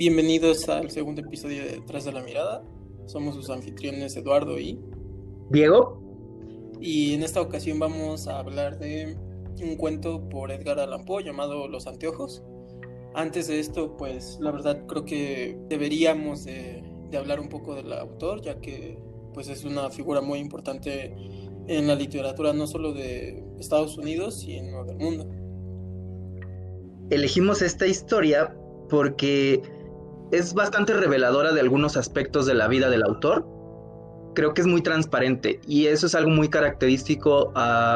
Bienvenidos al segundo episodio de Detrás de la Mirada. Somos sus anfitriones Eduardo Diego, y en esta ocasión vamos a hablar de un cuento por Edgar Allan Poe llamado Los Anteojos. Antes de esto, pues la verdad creo que deberíamos de hablar un poco del autor, ya que pues es una figura muy importante en la literatura no solo de Estados Unidos, sino del mundo. elegimos esta historia porque es bastante reveladora de algunos aspectos de la vida del autor. Creo que es muy transparente y eso es algo muy característico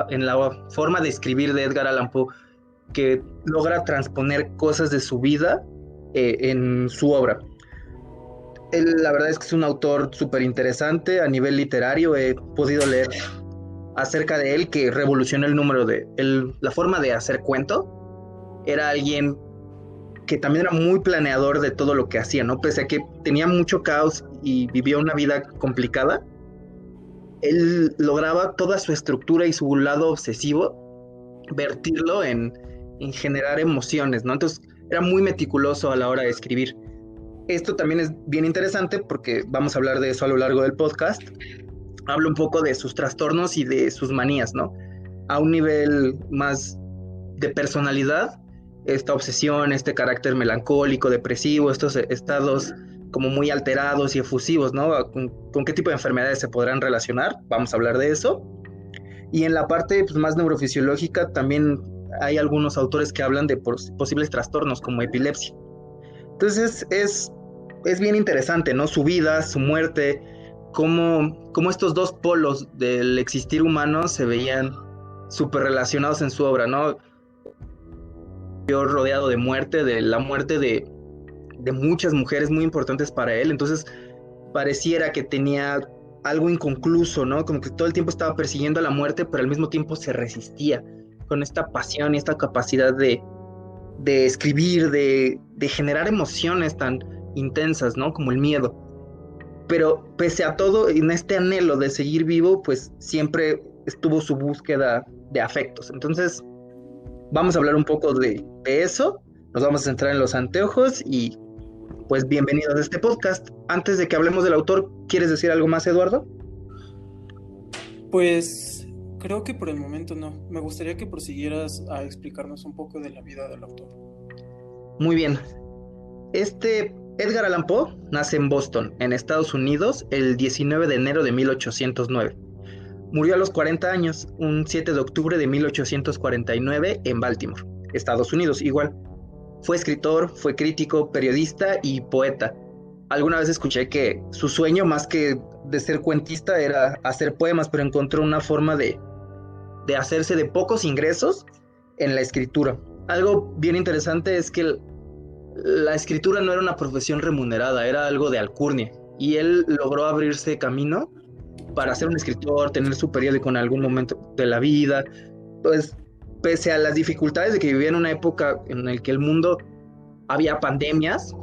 en la forma de escribir de Edgar Allan Poe, que logra transponer cosas de su vida en su obra. La verdad es que es un autor súper interesante a nivel literario. He podido leer acerca de él que revolucionó el número la forma de hacer cuento. Era alguien que también era muy planeador de todo lo que hacía, ¿no? Pese a que tenía mucho caos y vivía una vida complicada, él lograba toda su estructura y su lado obsesivo vertirlo en generar emociones, ¿no? Entonces era muy meticuloso a la hora de escribir. Esto también es bien interesante porque vamos a hablar de eso a lo largo del podcast. Habla un poco de sus trastornos y de sus manías, ¿no? A un nivel más de personalidad, esta obsesión, este carácter melancólico, depresivo, estos estados como muy alterados y efusivos, ¿no? ¿Con qué tipo de enfermedades se podrán relacionar? Vamos a hablar de eso. Y en la parte pues, más neurofisiológica también hay algunos autores que hablan de posibles trastornos como epilepsia. Entonces es bien interesante, ¿no? Su vida, su muerte, cómo estos dos polos del existir humano se veían súper relacionados en su obra, ¿no? Rodeado de muerte, de la muerte de muchas mujeres muy importantes para él, entonces pareciera que tenía algo inconcluso, ¿no? Como que todo el tiempo estaba persiguiendo a la muerte, pero al mismo tiempo se resistía con esta pasión y esta capacidad de escribir, de generar emociones tan intensas, ¿no? Como el miedo. Pero pese a todo, en este anhelo de seguir vivo, pues siempre estuvo su búsqueda de afectos. Entonces, vamos a hablar un poco de eso, nos vamos a centrar en los anteojos y pues bienvenidos a este podcast. Antes de que hablemos del autor, ¿quieres decir algo más, Eduardo? Pues creo que por el momento no. Me gustaría que prosiguieras a explicarnos un poco de la vida del autor. Muy bien. Edgar Allan Poe nace en Boston, en Estados Unidos, el 19 de enero de 1809. Murió a los 40 años, un 7 de octubre de 1849 en Baltimore, Estados Unidos, igual. Fue escritor, fue crítico, periodista y poeta. Alguna vez escuché que su sueño, más que de ser cuentista, era hacer poemas, pero encontró una forma de hacerse de pocos ingresos en la escritura. Algo bien interesante es que la escritura no era una profesión remunerada, era algo de alcurnia. Y él logró abrirse camino para ser un escritor, tener su periódico en algún momento de la vida. Pues, pese a las dificultades de que vivía en una época en la que el mundo había pandemias,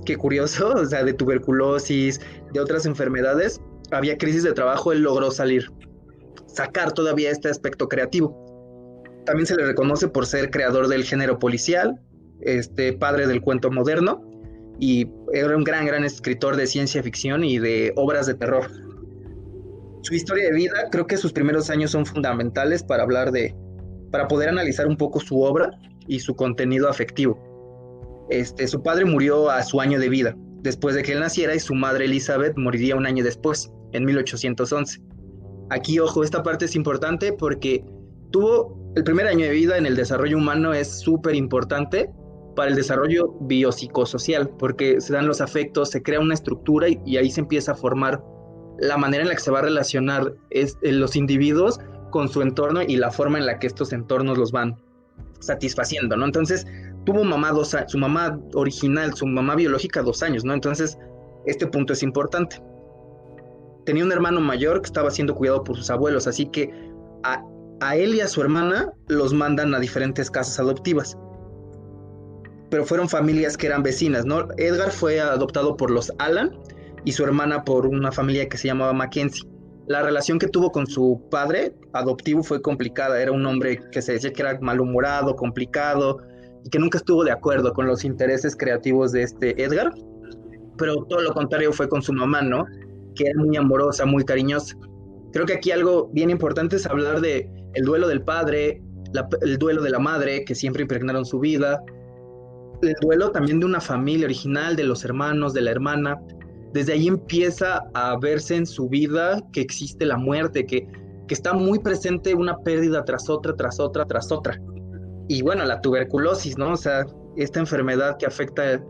qué curioso, o sea, de tuberculosis, de otras enfermedades, había crisis de trabajo, él logró sacar todavía este aspecto creativo. También se le reconoce por ser creador del género policial, padre del cuento moderno, y era un gran escritor de ciencia ficción y de obras de terror. Su historia de vida, creo que sus primeros años son fundamentales para poder analizar un poco su obra y su contenido afectivo. Su padre murió a su año de vida, después de que él naciera, y su madre Elizabeth moriría un año después, en 1811. Aquí, ojo, esta parte es importante porque tuvo el primer año de vida en el desarrollo humano, es súper importante para el desarrollo biopsicosocial, porque se dan los afectos, se crea una estructura y ahí se empieza a formar la manera en la que se va a relacionar los individuos con su entorno y la forma en la que estos entornos los van satisfaciendo, ¿no? Entonces, tuvo su mamá original, su mamá biológica 2 años, ¿no? Entonces, este punto es importante. Tenía un hermano mayor que estaba siendo cuidado por sus abuelos, así que a, a él y a su hermana los mandan a diferentes casas adoptivas, pero fueron familias que eran vecinas, ¿no? Edgar fue adoptado por los Allan y su hermana por una familia que se llamaba Mackenzie. La relación que tuvo con su padre adoptivo fue complicada, era un hombre que se decía que era malhumorado, complicado, y que nunca estuvo de acuerdo con los intereses creativos de este Edgar, pero todo lo contrario fue con su mamá, ¿no? Que era muy amorosa, muy cariñosa. Creo que aquí algo bien importante es hablar de el duelo del padre, el duelo de la madre, que siempre impregnaron su vida, el duelo también de una familia original, de los hermanos, de la hermana. Desde ahí empieza a verse en su vida que existe la muerte, que está muy presente una pérdida tras otra, tras otra, tras otra. Y bueno, la tuberculosis, ¿no? O sea, esta enfermedad que afecta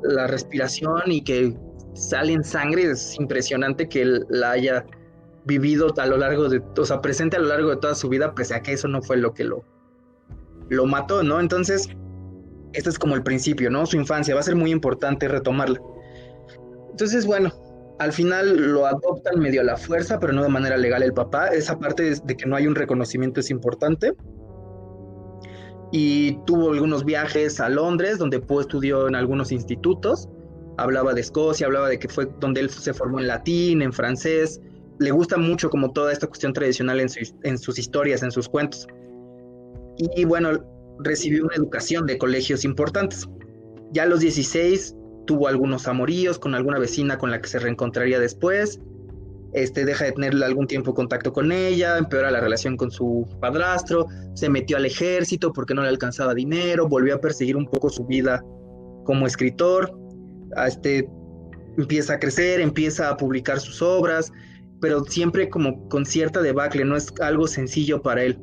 la respiración y que sale en sangre, es impresionante que él la haya vivido a lo largo de, o sea, presente a lo largo de toda su vida, pese a que eso no fue lo que lo mató, ¿no? Entonces, este es como el principio, ¿no? Su infancia, va a ser muy importante retomarla. Entonces, bueno, al final lo adoptan medio a la fuerza, pero no de manera legal el papá. Esa parte de que no hay un reconocimiento es importante. Y tuvo algunos viajes a Londres, donde Poe estudió en algunos institutos. Hablaba de Escocia, hablaba de que fue donde él se formó en latín, en francés. Le gusta mucho como toda esta cuestión tradicional en sus historias, en sus cuentos. Y bueno, recibió una educación de colegios importantes. Ya a los 16 tuvo algunos amoríos con alguna vecina con la que se reencontraría después. Deja de tener algún tiempo contacto con ella, empeora la relación con su padrastro, se metió al ejército porque no le alcanzaba dinero, volvió a perseguir un poco su vida como escritor, empieza a crecer, empieza a publicar sus obras, pero siempre como con cierta debacle, no es algo sencillo para él.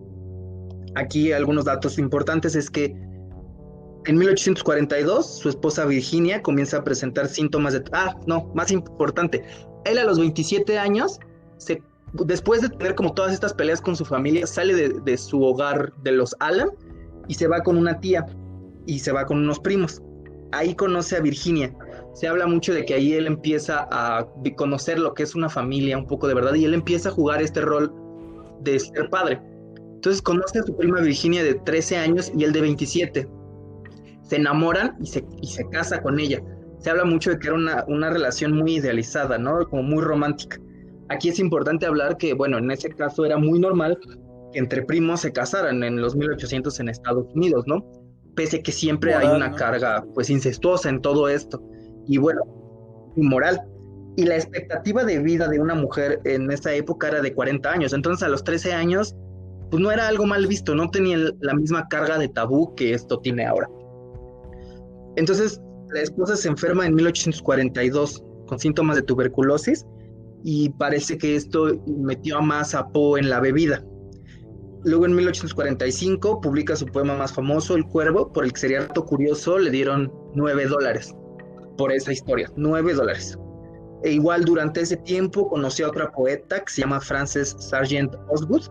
Aquí algunos datos importantes es que en 1842 su esposa Virginia comienza a presentar síntomas de... más importante, él a los 27 años, después de tener como todas estas peleas con su familia, sale de su hogar de los Allan y se va con una tía y se va con unos primos. Ahí conoce a Virginia. Se habla mucho de que ahí él empieza a conocer lo que es una familia, un poco de verdad, y él empieza a jugar este rol de ser padre. Entonces conoce a su prima Virginia de 13 años y él de 27. Se enamoran y se casa con ella. Se habla mucho de que era una relación muy idealizada, ¿no? Como muy romántica. Aquí es importante hablar que, bueno, en ese caso era muy normal que entre primos se casaran en los 1800 en Estados Unidos, ¿no? Pese que siempre hay una carga, pues, incestuosa en todo esto. Y bueno, inmoral. Y la expectativa de vida de una mujer en esa época era de 40 años. Entonces, a los 13 años, pues no era algo mal visto, no tenía la misma carga de tabú que esto tiene ahora. Entonces, la esposa se enferma en 1842 con síntomas de tuberculosis y parece que esto metió más a Poe en la bebida. Luego en 1845 publica su poema más famoso, El Cuervo, por el que sería rato curioso, le dieron $9 por esa historia, $9. E igual durante ese tiempo conoció a otra poeta que se llama Frances Sargent Osgood,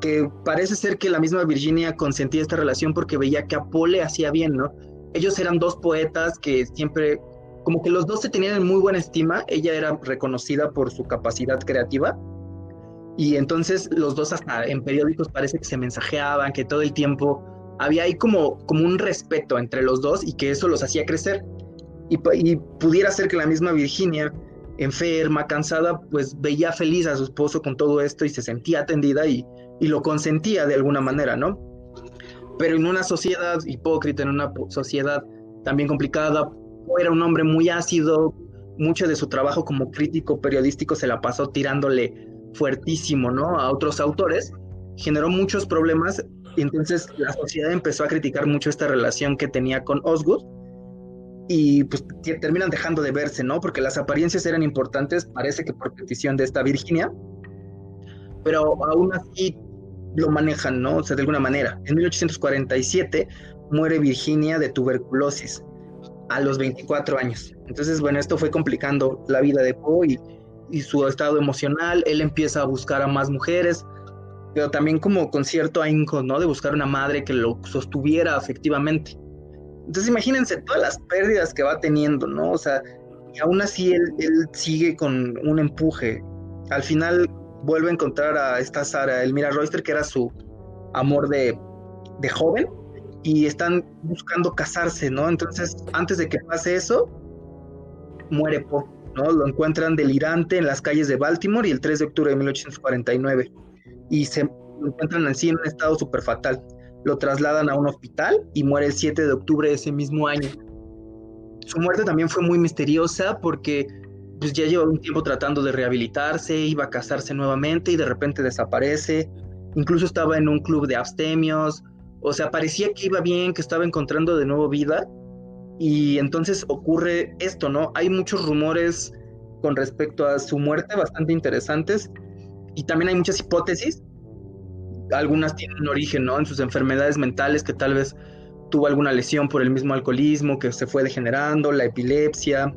que parece ser que la misma Virginia consentía esta relación porque veía que a Poe le hacía bien, ¿no? Ellos eran dos poetas que siempre, como que los dos se tenían en muy buena estima. Ella era reconocida por su capacidad creativa y entonces los dos hasta en periódicos parece que se mensajeaban, que todo el tiempo había ahí como un respeto entre los dos y que eso los hacía crecer. Y pudiera ser que la misma Virginia, enferma, cansada, pues veía feliz a su esposo con todo esto y se sentía atendida y lo consentía de alguna manera, ¿no? Pero en una sociedad hipócrita, en una sociedad también complicada, era un hombre muy ácido, mucho de su trabajo como crítico periodístico se la pasó tirándole fuertísimo, ¿no? A otros autores, generó muchos problemas y entonces la sociedad empezó a criticar mucho esta relación que tenía con Osgood y pues terminan dejando de verse, ¿no? Porque las apariencias eran importantes, parece que por petición de esta Virginia, pero aún así lo manejan, ¿no? O sea, de alguna manera. En 1847 muere Virginia de tuberculosis a los 24 años. Entonces, bueno, esto fue complicando la vida de Poe y su estado emocional. Él empieza a buscar a más mujeres, pero también como con cierto ahínco, ¿no? De buscar una madre que lo sostuviera afectivamente. Entonces, imagínense todas las pérdidas que va teniendo, ¿no? O sea, y aún así él sigue con un empuje. Al final vuelve a encontrar a esta Sarah Elmira Royster, que era su amor de joven, y están buscando casarse, ¿no? Entonces, antes de que pase eso, muere Poe, ¿no? Lo encuentran delirante en las calles de Baltimore y el 3 de octubre de 1849, y se lo encuentran así en un estado súper fatal. lo trasladan a un hospital y muere el 7 de octubre de ese mismo año. Su muerte también fue muy misteriosa porque pues, ya llevaba un tiempo tratando de rehabilitarse, iba a casarse nuevamente y de repente desaparece. Incluso estaba en un club de abstemios, o sea, parecía que iba bien, que estaba encontrando de nuevo vida, y entonces ocurre esto, ¿no? Hay muchos rumores con respecto a su muerte bastante interesantes, y también hay muchas hipótesis. Algunas tienen un origen, ¿no? En sus enfermedades mentales, que tal vez tuvo alguna lesión por el mismo alcoholismo que se fue degenerando, la epilepsia,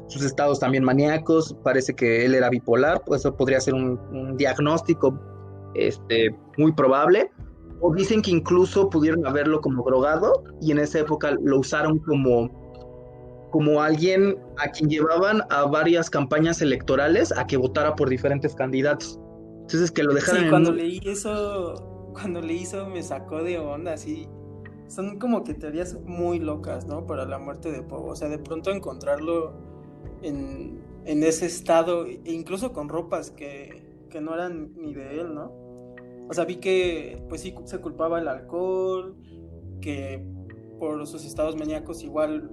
sus estados también maníacos, parece que él era bipolar, pues eso podría ser un diagnóstico muy probable, o dicen que incluso pudieron haberlo como drogado y en esa época lo usaron como alguien a quien llevaban a varias campañas electorales a que votara por diferentes candidatos. Entonces que lo dejaran Sí, en cuando un... leí eso, me sacó de onda, así. Son como que teorías muy locas, ¿no? Para la muerte de Poe. O sea, de pronto encontrarlo en ese estado, e incluso con ropas que no eran ni de él, ¿no? O sea, vi que pues sí se culpaba el alcohol, que por sus estados maníacos igual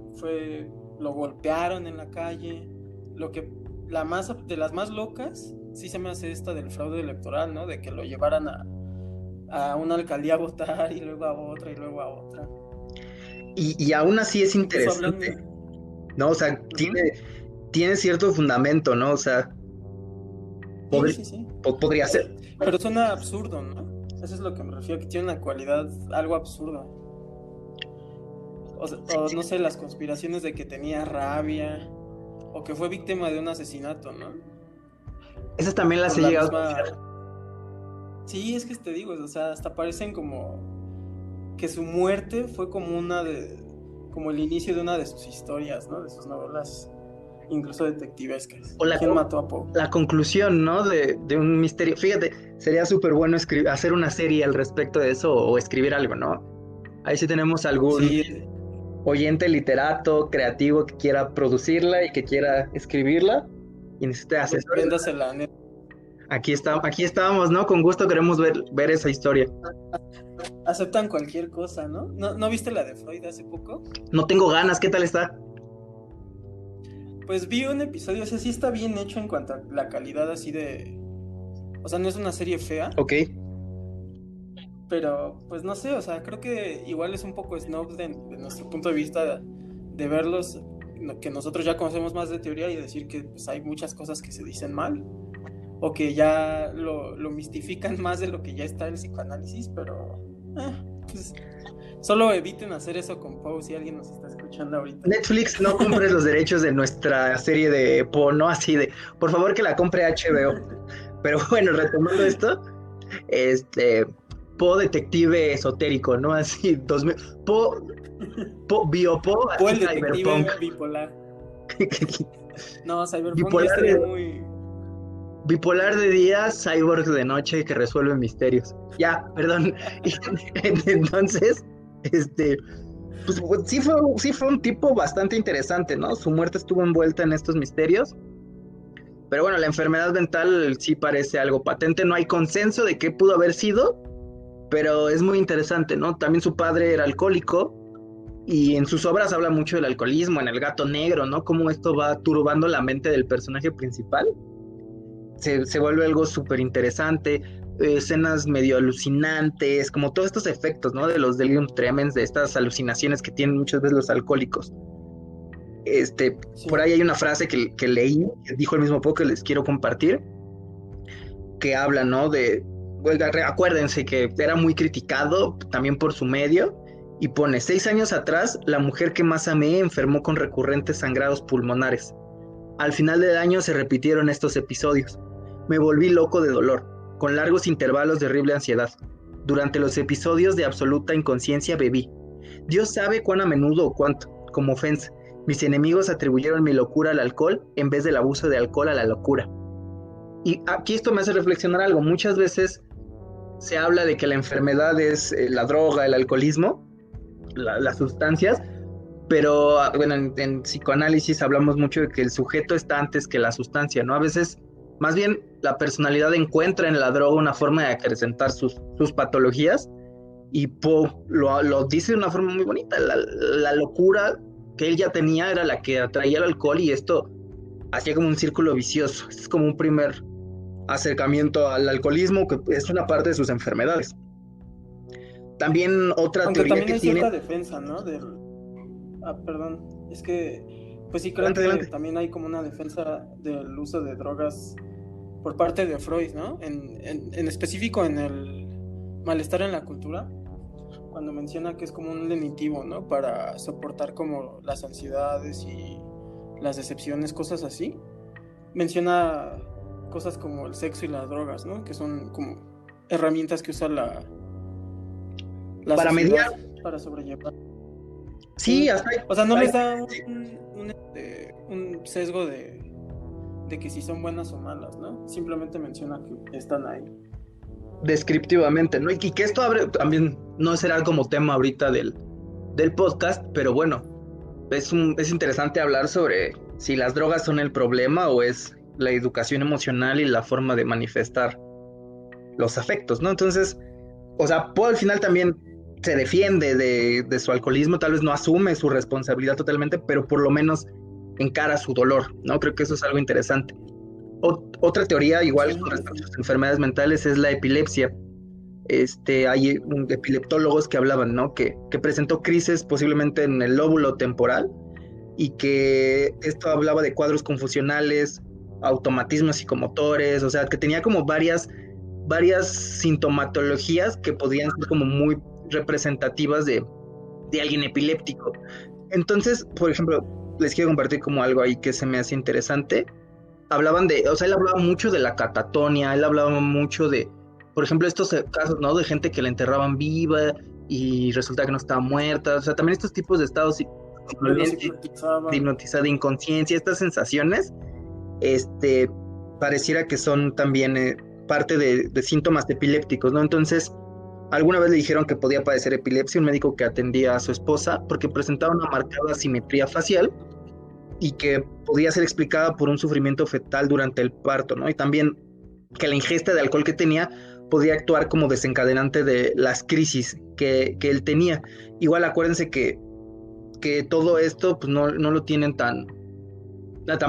lo golpearon en la calle. Lo que de las más locas sí se me hace esta del fraude electoral, ¿no? De que lo llevaran a una alcaldía a votar y luego a otra y luego a otra. Y aún así es Incluso hablando. interesante, ¿no? O sea, tiene cierto fundamento, ¿no? O sea, Sí. podría ser. Pero suena absurdo, ¿no? Eso es lo que me refiero, que tiene una cualidad algo absurda. O no sé, las conspiraciones de que tenía rabia o que fue víctima de un asesinato, ¿no? Esas también las Por he la llegado a misma. escuchar. Sí, es que te digo, o sea, hasta parecen como que su muerte fue como el inicio de una de sus historias, ¿no? De sus novelas, incluso detectivescas. O ¿Quién mató a Poe? la conclusión, ¿no? De un misterio. Fíjate, sería súper bueno hacer una serie al respecto de eso o escribir algo, ¿no? Ahí sí tenemos algún Sí, oyente literato, creativo que quiera producirla y que quiera escribirla y necesita asesores. véndasela. Aquí estábamos, ¿no? Con gusto queremos ver esa historia. Aceptan cualquier cosa, ¿no? ¿No viste la de Freud hace poco? No tengo ganas, ¿qué tal está? Pues vi un episodio, o sea, sí está bien hecho en cuanto a la calidad así de... O sea, no es una serie fea, Ok. pero pues no sé, o sea, creo que igual es un poco snob de nuestro punto de vista de verlos, que nosotros ya conocemos más de teoría y decir que pues, hay muchas cosas que se dicen mal, o que ya lo mistifican más de lo que ya está el psicoanálisis, pero pues solo eviten hacer eso con Poe si alguien nos está escuchando ahorita. Netflix, no compres los derechos de nuestra serie de Poe, ¿no? Así de, por favor que la compre HBO. Pero bueno, retomando esto, Poe detective esotérico, ¿no? Así, Poe Biopo, Poe así el detective cyberpunk. bipolar. No, Cyberpunk Bipolar ya estaría de, muy... bipolar de día, cyborg de noche que resuelve misterios. Ya, perdón. Entonces, pues sí fue un tipo bastante interesante, ¿no? Su muerte estuvo envuelta en estos misterios. Pero bueno, la enfermedad mental sí parece algo patente. No hay consenso de qué pudo haber sido, pero es muy interesante, ¿no? También su padre era alcohólico y en sus obras habla mucho del alcoholismo, en El gato negro, ¿no? Cómo esto va turbando la mente del personaje principal. Se vuelve algo súper interesante, escenas medio alucinantes, como todos estos efectos, ¿no? De los delirium tremens, de estas alucinaciones que tienen muchas veces los alcohólicos. Sí. Por ahí hay una frase que leí, que dijo el mismo Poe, que les quiero compartir, que habla, ¿no? Acuérdense que era muy criticado también por su medio, y pone, 6 años atrás, la mujer que más amé enfermó con recurrentes sangrados pulmonares. Al final del año se repitieron estos episodios. Me volví loco de dolor, con largos intervalos de horrible ansiedad. Durante los episodios de absoluta inconsciencia bebí. Dios sabe cuán a menudo o cuánto, como ofensa. Mis enemigos atribuyeron mi locura al alcohol en vez del abuso de alcohol a la locura. Y aquí esto me hace reflexionar algo. Muchas veces se habla de que la enfermedad es la droga, el alcoholismo, las sustancias, pero bueno, en psicoanálisis hablamos mucho de que el sujeto está antes que la sustancia, ¿no? A veces, más bien, la personalidad encuentra en la droga una forma de acrecentar sus patologías Y Poe lo dice de una forma muy bonita. La locura que él ya tenía era la que atraía el alcohol y esto hacía como un círculo vicioso. Es como un primer acercamiento al alcoholismo, que es una parte de sus enfermedades. También otra Aunque teoría también que hay tiene... cierta defensa, ¿no? Perdón. Es que, pues sí creo Adelante, que adelante. también hay como una defensa del uso de drogas por parte de Freud, ¿no? En específico en el malestar en la cultura, cuando menciona que es como un lenitivo, ¿no? Para soportar como las ansiedades y las decepciones, cosas así. Menciona cosas como el sexo y las drogas, ¿no? Que son como herramientas que usa la Para mediar, sociedad para sobrellevar. sí, Sí, hasta o sea, no les da sí, un sesgo de que si son buenas o malas, ¿no? Simplemente menciona que están ahí. descriptivamente, ¿no? Y que esto abre también, no será como tema ahorita del podcast, pero bueno, es interesante hablar sobre si las drogas son el problema o es la educación emocional y la forma de manifestar los afectos, ¿no? Entonces, o sea, Poe al final también se defiende de su alcoholismo, tal vez no asume su responsabilidad totalmente, pero por lo menos encara su dolor, ¿no? Creo que eso es algo interesante. Otra teoría, igual Sí, con respecto a las enfermedades mentales, es la epilepsia. Hay epileptólogos que hablaban, ¿no? Que presentó crisis posiblemente en el lóbulo temporal y que esto hablaba de cuadros confusionales, automatismos psicomotores, o sea, que tenía como varias sintomatologías que podían ser como muy representativas de alguien epiléptico. Entonces, por ejemplo, les quiero compartir como algo ahí que se me hace interesante. Hablaban o sea, él hablaba mucho de la catatonia, él hablaba mucho de, por ejemplo, estos casos, ¿no? De gente que la enterraban viva y resulta que no estaba muerta, o sea, también estos tipos de estados que los somnolientos, de hipnotizaban. hipnotizada, de inconsciencia, estas sensaciones, este, pareciera que son también parte de síntomas epilépticos, ¿no? Entonces, alguna vez le dijeron que podía padecer epilepsia, un médico que atendía a su esposa, porque presentaba una marcada asimetría facial y que podía ser explicada por un sufrimiento fetal durante el parto, ¿no? Y también que la ingesta de alcohol que tenía podía actuar como desencadenante de las crisis que él tenía. Igual acuérdense que todo esto pues no lo tienen tan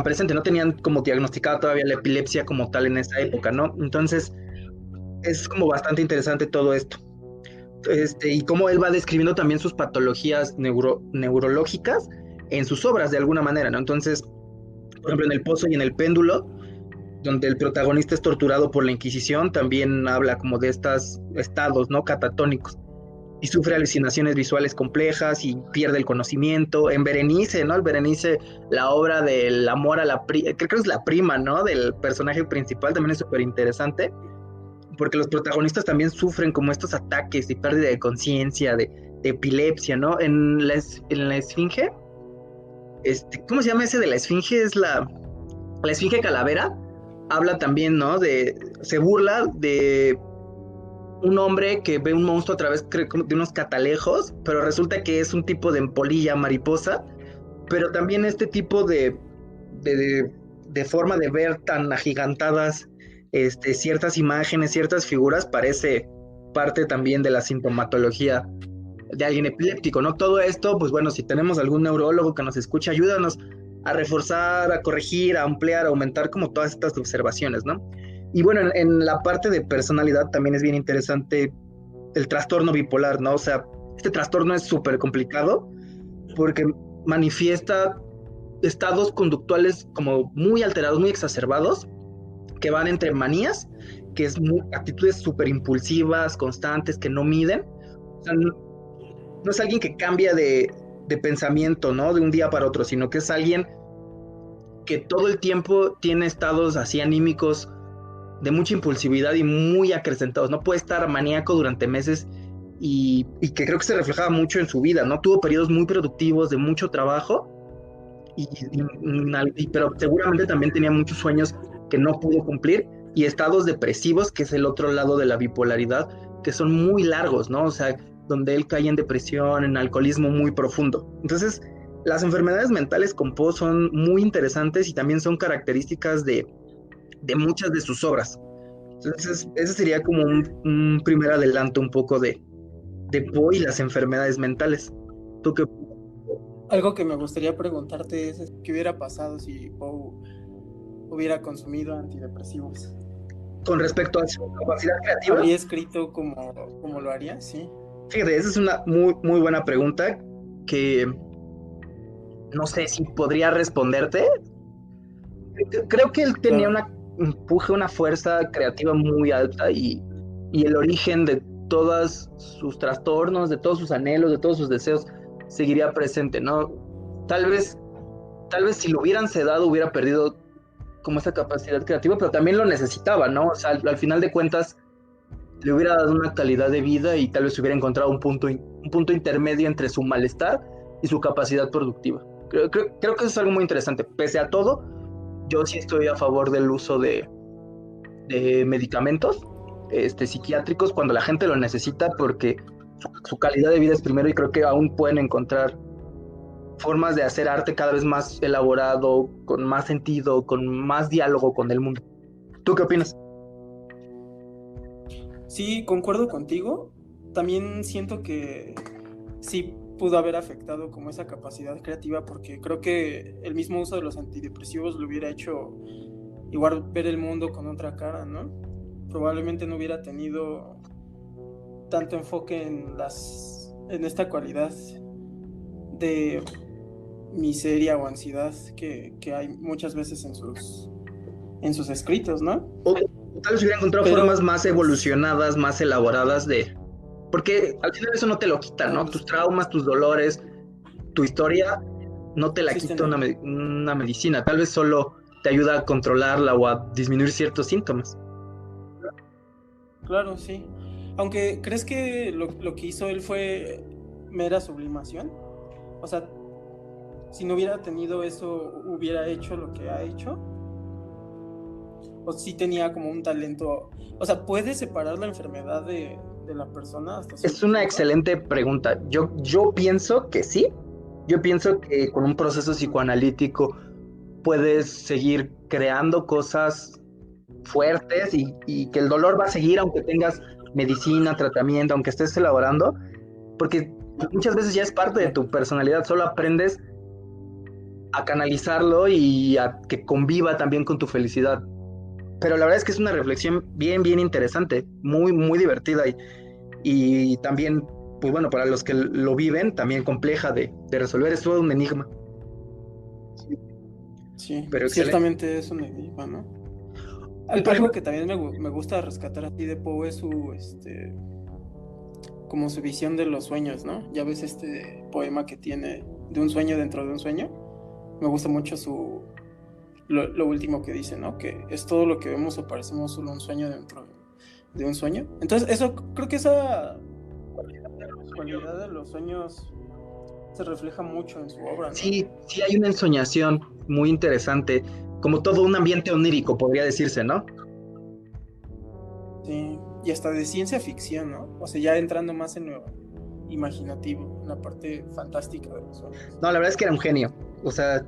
presente, no tenían como diagnosticada todavía la epilepsia como tal en esa época, ¿no? Entonces es como bastante interesante todo esto. Y cómo él va describiendo también sus patologías neurológicas en sus obras de alguna manera, ¿no? Entonces, por ejemplo, en El Pozo y en El Péndulo, donde el protagonista es torturado por la Inquisición, también habla como de estos estados, ¿no? Catatónicos. Y sufre alucinaciones visuales complejas y pierde el conocimiento. En Berenice, ¿no? El Berenice, la obra del amor a la prima, creo que es la prima, ¿no? Del personaje principal, también es súper interesante, porque los protagonistas también sufren como estos ataques de pérdida de conciencia, de epilepsia, ¿no? En la Esfinge, ¿cómo se llama ese de la Esfinge? Es la Esfinge Calavera, habla también, ¿no? Se burla de un hombre que ve un monstruo a través de unos catalejos, pero resulta que es un tipo de polilla mariposa, pero también este tipo de, de forma de ver tan agigantadas ciertas imágenes, ciertas figuras, parece parte también de la sintomatología de alguien epiléptico, ¿no? Todo esto, pues bueno, si tenemos algún neurólogo que nos escuche, ayúdanos a reforzar, a corregir, a ampliar, a aumentar como todas estas observaciones, ¿no? Y bueno, en la parte de personalidad también es bien interesante el trastorno bipolar, ¿no? O sea, este trastorno es súper complicado porque manifiesta estados conductuales como muy alterados, muy exacerbados, que van entre manías, que es actitudes súper impulsivas, constantes, que no miden. O sea, no es alguien que cambia de pensamiento, ¿no? De un día para otro, sino que es alguien que todo el tiempo tiene estados así anímicos de mucha impulsividad y muy acrecentados. No puede estar maníaco durante meses y que creo que se reflejaba mucho en su vida, ¿no? Tuvo periodos muy productivos de mucho trabajo, pero seguramente también tenía muchos sueños que no pudo cumplir y estados depresivos, que es el otro lado de la bipolaridad, que son muy largos, ¿no? O sea, donde él cae en depresión, en alcoholismo muy profundo. Entonces, las enfermedades mentales con Poe son muy interesantes y también son características de muchas de sus obras. Entonces, ese sería como un primer adelanto un poco de Poe y las enfermedades mentales. ¿Tú qué opinas? Algo que me gustaría preguntarte es qué hubiera pasado si Poe hubiera consumido antidepresivos. Con respecto a su capacidad creativa? ¿Habría escrito como lo haría? Sí. Fíjate, esa es una muy, muy buena pregunta que no sé si podría responderte. Creo que él tenía Claro. una empuje, una fuerza creativa muy alta y el origen de todos sus trastornos, de todos sus anhelos, de todos sus deseos, seguiría presente, ¿no? Tal vez, tal vez si lo hubieran sedado hubiera perdido como esa capacidad creativa, pero también lo necesitaba, ¿no? O sea, al final de cuentas le hubiera dado una calidad de vida y tal vez hubiera encontrado un punto intermedio entre su malestar y su capacidad productiva. Creo que eso es algo muy interesante. Pese a todo, yo sí estoy a favor del uso de medicamentos psiquiátricos cuando la gente lo necesita porque su calidad de vida es primero y creo que aún pueden encontrar formas de hacer arte cada vez más elaborado, con más sentido, con más diálogo con el mundo. ¿Tú qué opinas? Sí, concuerdo contigo. También siento que sí pudo haber afectado como esa capacidad creativa porque creo que el mismo uso de los antidepresivos le hubiera hecho igual ver el mundo con otra cara, ¿no? Probablemente no hubiera tenido tanto enfoque en esta cualidad de miseria o ansiedad que hay muchas veces en sus escritos, ¿no? O tal vez hubiera encontrado Pero, formas más pues, evolucionadas, más elaboradas de... Porque al final eso no te lo quita, ¿no? Tus traumas, tus dolores, tu historia, no te la quita una medicina. Tal vez solo te ayuda a controlarla o a disminuir ciertos síntomas. claro, sí. Aunque, ¿crees que lo que hizo él fue mera sublimación? O sea, si no hubiera tenido eso, ¿hubiera hecho lo que ha hecho? ¿O sí tenía como un talento? O sea, ¿puedes separar la enfermedad de la persona hasta Es cierto una punto? excelente pregunta. Yo pienso que sí. Yo pienso que con un proceso psicoanalítico puedes seguir creando cosas fuertes y que el dolor va a seguir aunque tengas medicina, tratamiento, aunque estés elaborando, porque muchas veces ya es parte de Claro. tu personalidad, solo aprendes a canalizarlo y a que conviva también con tu felicidad. Pero la verdad es que es una reflexión bien, bien interesante, muy, muy divertida y también, pues bueno, para los que lo viven, también compleja de resolver, es todo un enigma. Sí, Pero excelente. ciertamente es un enigma, ¿no? Por Algo ejemplo, que también me gusta rescatar así de Poe es como su visión de los sueños, ¿no? Ya ves este poema que tiene de un sueño dentro de un sueño. Me gusta mucho lo último que dice, ¿no? Que es todo lo que vemos o parecemos solo un sueño dentro de un sueño. Entonces, eso, creo que esa cualidad de los sueños se refleja mucho en su obra, ¿no? sí, sí hay una ensoñación muy interesante, como todo un ambiente onírico, podría decirse, ¿no? Sí, y hasta de ciencia ficción, ¿no? O sea, ya entrando más en lo imaginativo, en la parte fantástica de los sueños. No, la verdad es que era un genio, o sea,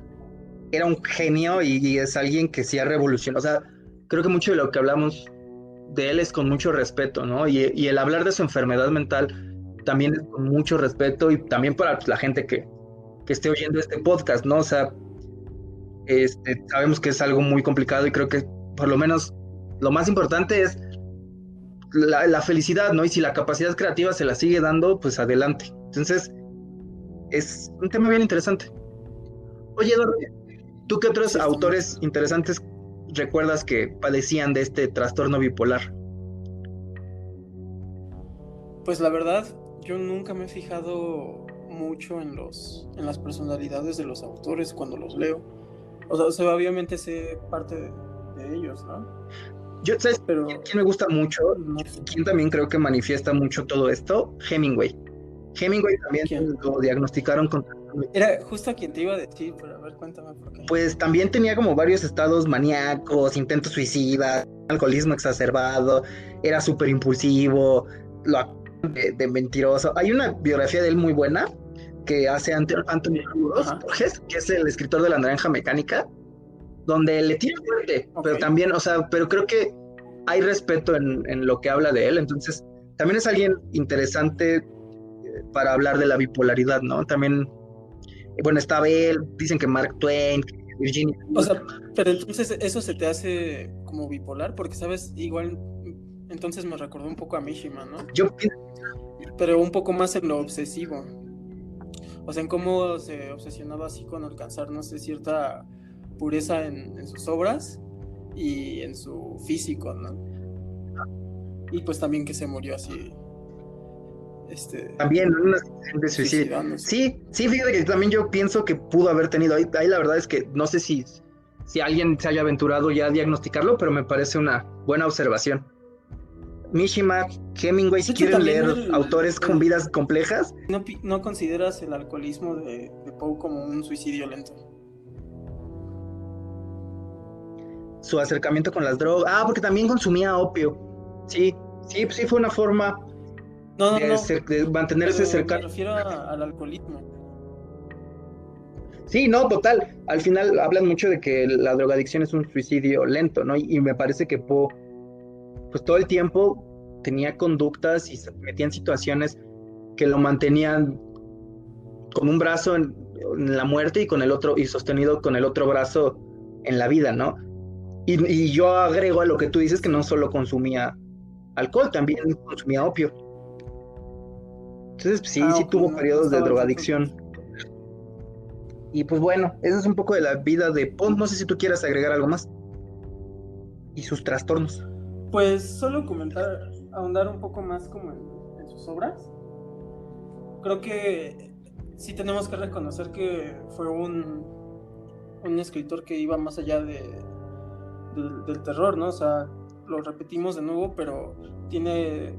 era un genio y es alguien que sí ha revolucionado, o sea, creo que mucho de lo que hablamos de él es con mucho respeto, ¿no? Y el hablar de su enfermedad mental también es con mucho respeto y también para pues, la gente que esté oyendo este podcast, ¿no? O sea, sabemos que es algo muy complicado y creo que por lo menos lo más importante es la felicidad, ¿no? Y si la capacidad creativa se la sigue dando, pues adelante. Entonces, es un tema bien interesante. Oye, Eduardo, ¿tú qué otros Ciertamente. autores interesantes recuerdas que padecían de este trastorno bipolar? Pues la verdad, yo nunca me he fijado mucho en las personalidades de los autores cuando los leo. O sea, obviamente sé parte de ellos, ¿no? Yo, ¿sabes Pero quién me gusta mucho? no sé ¿Quién también creo que manifiesta mucho todo esto? Hemingway. Hemingway también quién. lo diagnosticaron con... Era justo a quien te iba a decir, pero a ver, cuéntame por qué. Pues también tenía como varios estados maníacos, intentos suicidas, alcoholismo exacerbado, era súper impulsivo, lo acusan de mentiroso. Hay una biografía de él muy buena que hace Anthony Ajá, Burgess, que es el escritor de La Naranja Mecánica, donde le tira fuerte, ok. pero también, o sea, pero creo que hay respeto en lo que habla de él, entonces también es alguien interesante para hablar de la bipolaridad, ¿no? También, bueno, estaba él, dicen que Mark Twain, que Virginia O Woolf. sea, pero entonces eso se te hace como bipolar, porque sabes, igual entonces me recordó un poco a Mishima, ¿no? Yo pienso, Pero un poco más en lo obsesivo. O sea, en cómo se obsesionaba así con alcanzar, no sé, cierta pureza en sus obras y en su físico, ¿no? Y pues también que se murió así, también, ¿no? Una situación de suicidio. suicidándose. Sí, fíjate que también yo pienso que pudo haber tenido, ahí la verdad es que no sé si alguien se haya aventurado ya a diagnosticarlo, pero me parece una buena observación. Mishima, Hemingway, De si hecho, quieren también leer autores con vidas complejas, no consideras el alcoholismo de Poe como un suicidio lento. su acercamiento con las drogas, porque también consumía opio. Sí, sí fue una forma No, de mantenerse pero me cercano. refiero al alcoholismo. Sí, no, total. Al final hablan mucho de que la drogadicción es un suicidio lento, ¿no? Y me parece que Poe, pues todo el tiempo tenía conductas y se metía en situaciones que lo mantenían con un brazo en la muerte y con el otro, y sostenido con el otro brazo en la vida, ¿no? Y yo agrego a lo que tú dices que no solo consumía alcohol, también consumía opio. Entonces, sí, Ah, sí ok, tuvo no periodos de estaba al tanto de drogadicción. eso. Y pues bueno, eso es un poco de la vida de Poe. No sé si tú quieras agregar algo más. Y sus trastornos. Pues solo comentar, ahondar un poco más como en sus obras. Creo que sí tenemos que reconocer que fue un escritor que iba más allá del terror, ¿no? O sea, lo repetimos de nuevo, pero tiene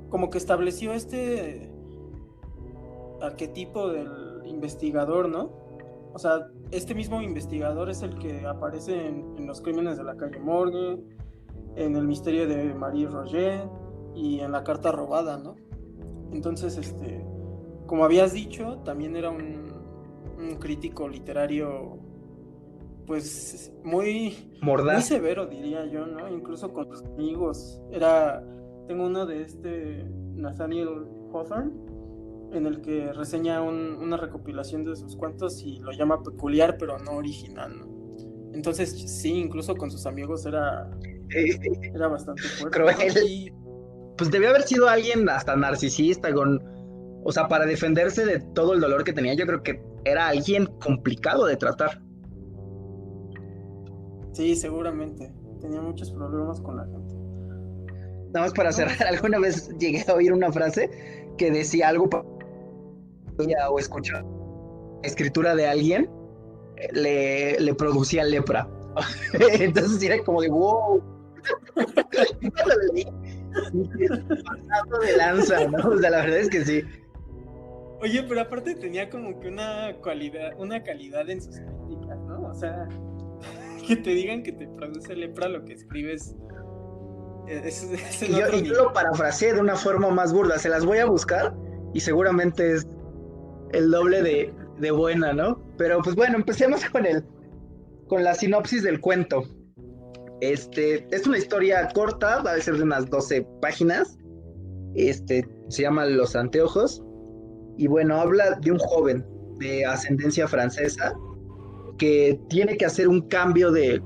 como que estableció este arquetipo del investigador, ¿no? O sea, este mismo investigador es el que aparece en Los Crímenes de la Calle Morgue, en El Misterio de Marie Roget y en La Carta Robada, ¿no? Entonces, como habías dicho, también era un crítico literario, pues muy Mordaz. severo, diría yo, ¿no? Incluso con sus amigos. Tengo uno de Nathaniel Hawthorne, en el que reseña una recopilación de sus cuentos y lo llama peculiar, pero no original, ¿no? Entonces, sí, incluso con sus amigos era bastante fuerte, ¿no? Cruel. Pues debió haber sido alguien hasta narcisista, o sea, para defenderse de todo el dolor que tenía, yo creo que era alguien complicado de tratar. Sí, seguramente. Tenía muchos problemas con la gente. Nada más para No, cerrar, alguna vez llegué a oír una frase que decía algo o escuchar escritura de alguien, le producía lepra. Entonces era como de wow. Cuando lo leí, dije, pasado de lanza, ¿no? O sea, la verdad es que sí. Oye, pero aparte tenía como que una calidad en sus críticas, ¿no? O sea, que te digan que te produce lepra lo que escribes es en otro Y yo nivel. lo parafraseé de una forma más burda. Se las voy a buscar y seguramente es el doble de buena, ¿no? Pero pues bueno, empecemos con la sinopsis del cuento. Es una historia corta, va a ser de unas 12 páginas. Se llama Los Anteojos. Y bueno, habla de un joven de ascendencia francesa que tiene que hacer un cambio de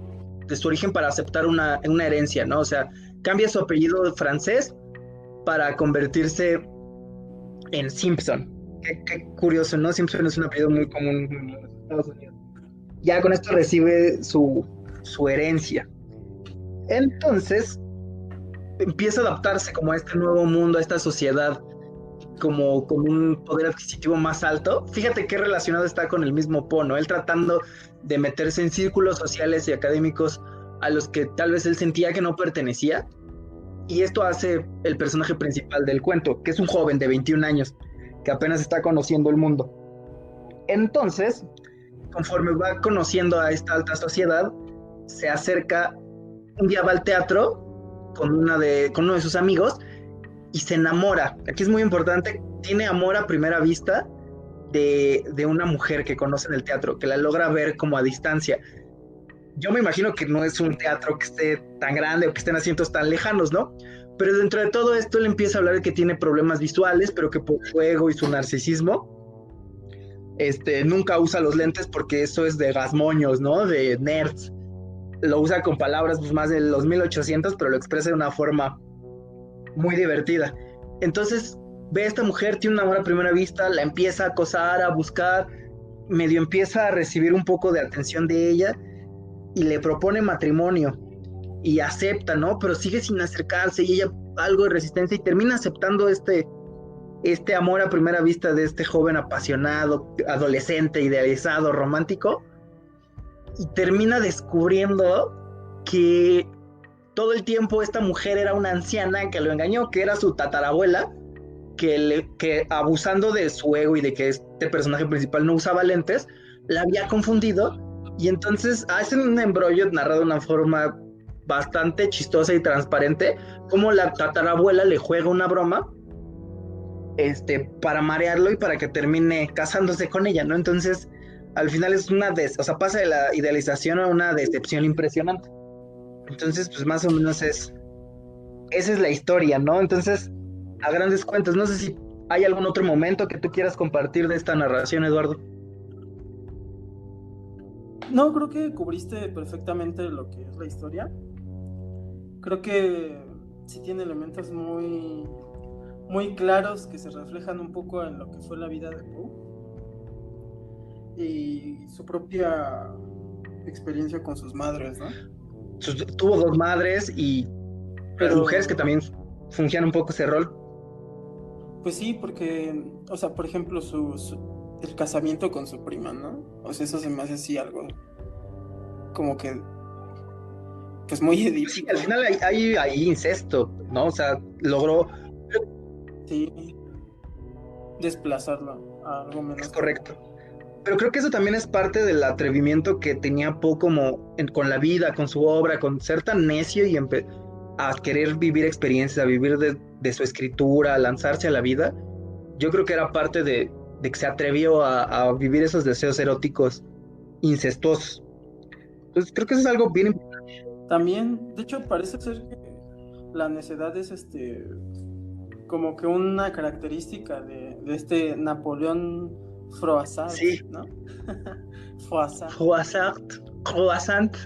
su origen para aceptar una herencia, ¿no? O sea, cambia su apellido francés para convertirse en Simpson. Qué curioso, ¿no? Simpson es un apellido muy común en los Estados Unidos. Ya con esto recibe su herencia. Entonces, empieza a adaptarse como a este nuevo mundo, a esta sociedad, como con un poder adquisitivo más alto. Fíjate qué relacionado está con el mismo Poe, ¿no? Él tratando de meterse en círculos sociales y académicos a los que tal vez él sentía que no pertenecía. Y esto hace el personaje principal del cuento, que es un joven de 21 años, que apenas está conociendo el mundo. Entonces, conforme va conociendo a esta alta sociedad, se acerca, un día va al teatro con uno de sus amigos y se enamora. Aquí es muy importante, tiene amor a primera vista de una mujer que conoce en el teatro, que la logra ver como a distancia. Yo me imagino que no es un teatro que esté tan grande o que estén asientos tan lejanos, ¿no? Pero dentro de todo esto él empieza a hablar de que tiene problemas visuales, pero que por su ego y su narcisismo, nunca usa los lentes porque eso es de gasmoños, ¿no? De nerds. Lo usa con palabras pues, más de los 1800, pero lo expresa de una forma muy divertida. Entonces ve a esta mujer, tiene un amor a primera vista, la empieza a acosar, a buscar, medio empieza a recibir un poco de atención de ella y le propone matrimonio y acepta, ¿no? Pero sigue sin acercarse y ella algo de resistencia y termina aceptando este amor a primera vista de este joven apasionado, adolescente, idealizado, romántico, y termina descubriendo que todo el tiempo esta mujer era una anciana que lo engañó, que era su tatarabuela, que abusando de su ego y de que este personaje principal no usaba lentes, la había confundido, y entonces hacen un embrollo narrado de una forma bastante chistosa y transparente, como la tatarabuela le juega una broma para marearlo y para que termine casándose con ella, ¿no? Entonces, al final es o sea, pasa de la idealización a una decepción impresionante. Entonces, pues más o menos esa es la historia, ¿no? Entonces, a grandes cuentas, no sé si hay algún otro momento que tú quieras compartir de esta narración, Eduardo. No, creo que cubriste perfectamente lo que es la historia. Creo que sí tiene elementos muy, muy claros que se reflejan un poco en lo que fue la vida de Poe y su propia experiencia con sus madres, ¿no? Tuvo dos madres y las mujeres que también fungían un poco ese rol. Pues sí, porque, o sea, por ejemplo, el casamiento con su prima, ¿no? O sea, eso se me hace así algo como que, pues muy edípico. Sí, al final hay incesto, ¿no? O sea, logró... Sí, desplazarlo a algo menos. Es correcto. Pero creo que eso también es parte del atrevimiento que tenía Poe con la vida, con su obra, con ser tan necio y a querer vivir experiencias, a vivir de su escritura, a lanzarse a la vida. Yo creo que era parte de que se atrevió a vivir esos deseos eróticos incestuosos. Entonces creo que eso es algo bien importante. También, de hecho, parece ser que la necedad es como que una característica de este Napoleón Froissart, sí. ¿no? Froissart. Croissant.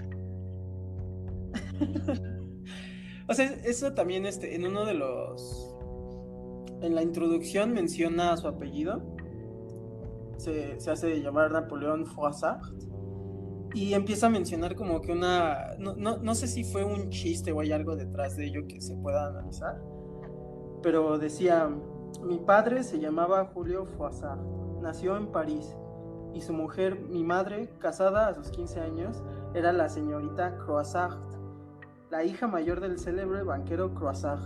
O sea, eso también en uno de los... En la introducción menciona su apellido. Se hace llamar Napoleón Froissart. Y empieza a mencionar como que una... No sé si fue un chiste o hay algo detrás de ello que se pueda analizar. Pero decía, mi padre se llamaba Julio Froissart. Nació en París. Y su mujer, mi madre, casada a sus 15 años, era la señorita Croissart, la hija mayor del célebre banquero Croissart,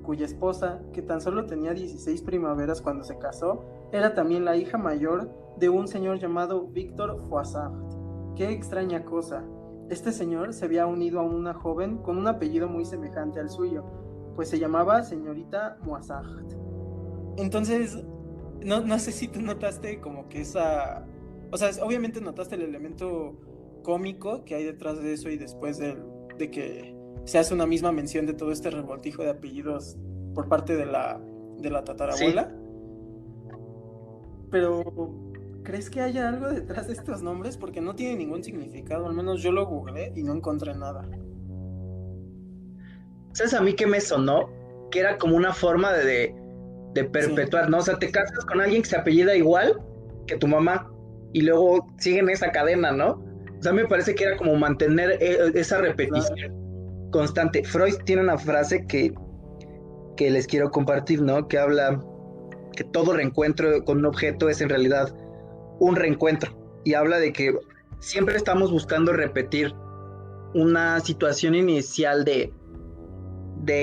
cuya esposa, que tan solo tenía 16 primaveras cuando se casó, era también la hija mayor de un señor llamado Victor Froissart. Qué extraña cosa. Este señor se había unido a una joven con un apellido muy semejante al suyo, pues se llamaba señorita Moissart. Entonces, no sé si tú notaste como que esa... O sea, obviamente notaste el elemento cómico que hay detrás de eso y después de que se hace una misma mención de todo este revoltijo de apellidos por parte de la tatarabuela. Sí. Pero, ¿crees que haya algo detrás de estos nombres? Porque no tiene ningún significado, al menos yo lo googleé y no encontré nada. ¿Sabes a mí qué me sonó? Que era como una forma de perpetuar, sí. ¿No? O sea, te casas con alguien que se apellida igual que tu mamá y luego siguen esa cadena, ¿no? O sea, me parece que era como mantener esa repetición constante. Freud tiene una frase que les quiero compartir, ¿no? Que habla que todo reencuentro con un objeto es en realidad un reencuentro. Y habla de que siempre estamos buscando repetir una situación inicial de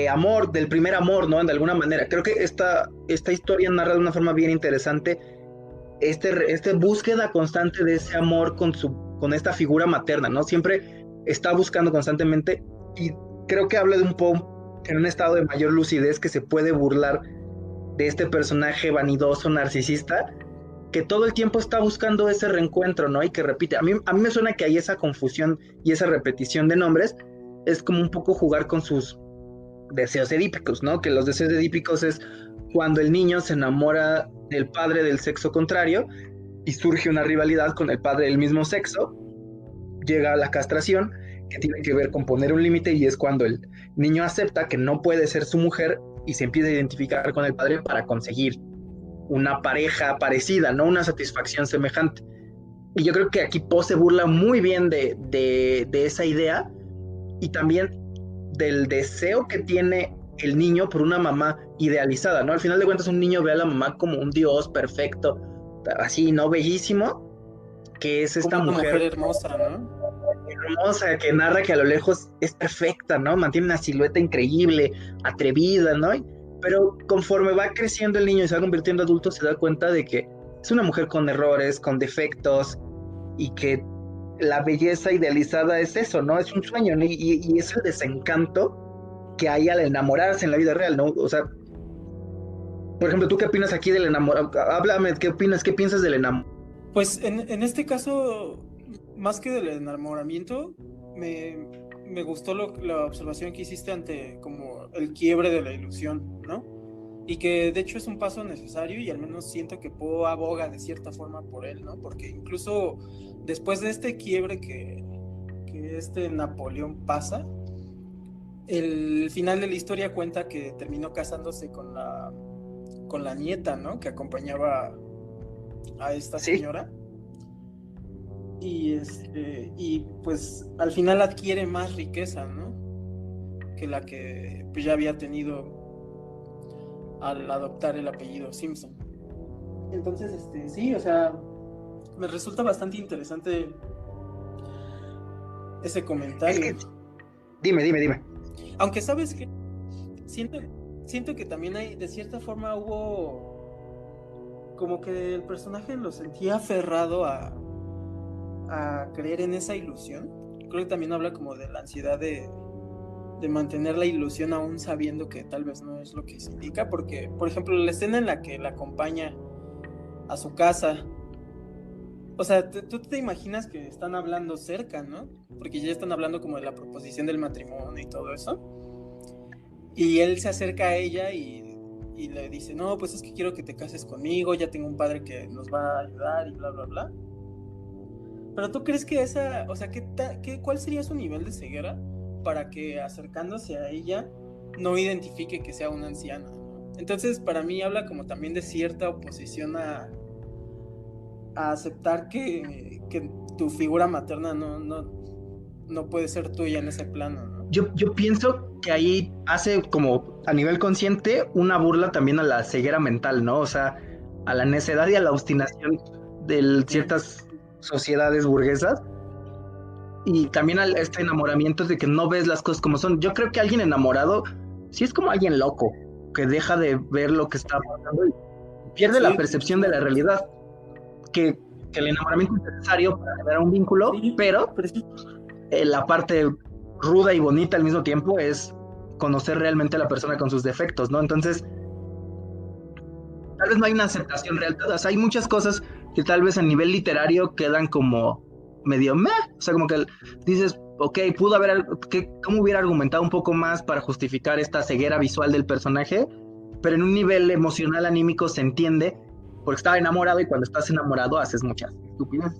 amor, del primer amor, ¿no? De alguna manera. Creo que esta historia narra de una forma bien interesante búsqueda constante de ese amor con esta figura materna, ¿no? Siempre está buscando constantemente y creo que habla de un Poe en un estado de mayor lucidez que se puede burlar de este personaje vanidoso, narcisista, que todo el tiempo está buscando ese reencuentro, ¿no? Y que repite. A mí me suena que hay esa confusión y esa repetición de nombres, es como un poco jugar con sus deseos edípicos, ¿no? Que los deseos edípicos es cuando el niño se enamora del padre del sexo contrario y surge una rivalidad con el padre del mismo sexo, llega a la castración, que tiene que ver con poner un límite, y es cuando el niño acepta que no puede ser su mujer y se empieza a identificar con el padre para conseguir una pareja parecida, ¿no? Una satisfacción semejante. Y yo creo que aquí Poe se burla muy bien de esa idea y también del deseo que tiene el niño por una mamá idealizada, ¿no? Al final de cuentas, un niño ve a la mamá como un dios perfecto, así, ¿no? Bellísimo, que es esta Como una mujer mujer hermosa, ¿no? hermosa que narra que a lo lejos es perfecta, ¿no? Mantiene una silueta increíble, atrevida, ¿no? Pero conforme va creciendo el niño y se va convirtiendo en adulto, se da cuenta de que es una mujer con errores, con defectos, y que la belleza idealizada es eso, ¿no? Es un sueño, ¿no? Y es el desencanto que hay al enamorarse en la vida real, ¿no? O sea, por ejemplo, ¿tú qué opinas aquí del enamoramiento? Háblame, ¿qué opinas? ¿Qué piensas del enamoramiento? Pues en este caso, más que del enamoramiento, me gustó la observación que hiciste ante como el quiebre de la ilusión, ¿no? Y que de hecho es un paso necesario y al menos siento que Poe aboga de cierta forma por él, ¿no? Porque incluso después de este quiebre que este Napoleón pasa, el final de la historia cuenta que terminó casándose con la nieta, ¿no? Que acompañaba a esta Sí, señora. Y pues al final adquiere más riqueza, ¿no? Que la que pues, ya había tenido al adoptar el apellido Simpson. Entonces, sí, o sea, me resulta bastante interesante ese es comentario. que, dime. Aunque sabes que siento, siento que también hay, de cierta forma hubo como que el personaje lo sentía aferrado a creer en esa ilusión. Creo que también habla como de la ansiedad de mantener la ilusión aún sabiendo que tal vez no es lo que se indica, porque, por ejemplo, la escena en la que la acompaña a su casa, o sea, tú te imaginas que están hablando cerca, ¿no? Porque ya están hablando como de la proposición del matrimonio y todo eso. Y él se acerca a ella y le dice, no, pues es que quiero que te cases conmigo, ya tengo un padre que nos va a ayudar y bla, bla, bla. Pero tú crees que esa, o sea, ¿cuál sería su nivel de ceguera para que acercándose a ella no identifique que sea una anciana, ¿no? Entonces, para mí habla como también de cierta oposición a aceptar que tu figura materna no puede ser tuya en ese plano, ¿no? Yo pienso que ahí hace como a nivel consciente una burla también a la ceguera mental, ¿no? O sea, a la necedad y a la obstinación de ciertas sociedades burguesas, y también a este enamoramiento de que no ves las cosas como son. Yo creo que alguien enamorado sí es como alguien loco, que deja de ver lo que está pasando y pierde la Sí, percepción de la realidad, que el enamoramiento es necesario para generar un vínculo, sí, pero pero sí. la parte ruda y bonita al mismo tiempo es conocer realmente a la persona con sus defectos, ¿no? Entonces, tal vez no hay una aceptación real. O sea, hay muchas cosas que tal vez a nivel literario quedan como medio meh. O sea, como que dices, ok, pudo haber, ¿cómo hubiera argumentado un poco más para justificar esta ceguera visual del personaje? Pero en un nivel emocional, anímico, se entiende, porque estaba enamorado, y cuando estás enamorado haces muchas estupidez.